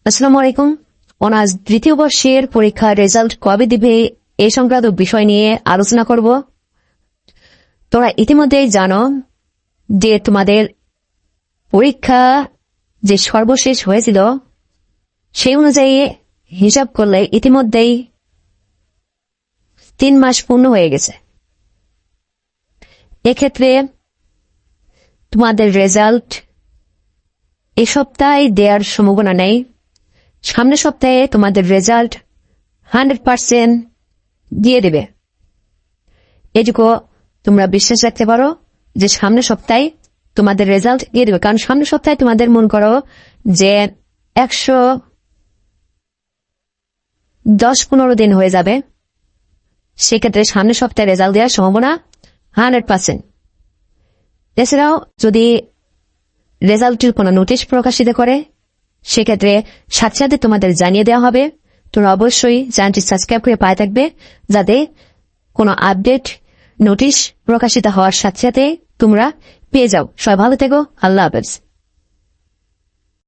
আসসালামু আলাইকুম। অনার্স দ্বিতীয় বর্ষের পরীক্ষার রেজাল্ট কবে দিবে এই সংক্রান্ত বিষয় নিয়ে আলোচনা করব। তোমরা ইতিমধ্যেই জানো যে তোমাদের পরীক্ষা যে সর্বশেষ হয়েছিল সেই অনুযায়ী হিসাব করলে ইতিমধ্যেই 3 মাস পূর্ণ হয়ে গেছে। এক্ষেত্রে তোমাদের রেজাল্ট এ সপ্তাহে দেওয়ার সম্ভাবনা নেই। সামনের সপ্তাহে তোমাদের রেজাল্ট 100% দিয়ে দেবে। এটুকু তোমরা বিশ্বাস রাখতে পারো যে সামনের সপ্তাহে তোমাদের রেজাল্ট দিয়ে দেবে, কারণ সামনের সপ্তাহে তোমাদের মনে করো যে 110-15 দিন হয়ে যাবে। সেক্ষেত্রে সামনের সপ্তাহে রেজাল্ট দেওয়ার সম্ভাবনা 100%। এছাড়াও যদি রেজাল্টের কোনো নোটিশ প্রকাশিত করে সেক্ষেত্রে সাথে সাথে তোমাদের জানিয়ে দেওয়া হবে। তোমরা অবশ্যই চ্যানেলটি সাবস্ক্রাইব করে পায়ে থাকবে যাতে কোনো আপডেট নোটিশ প্রকাশিত হওয়ার সাথে সাথে তোমরা পেয়ে যাও। সবাই ভালো থেকো। আল্লাহ হাফেজ।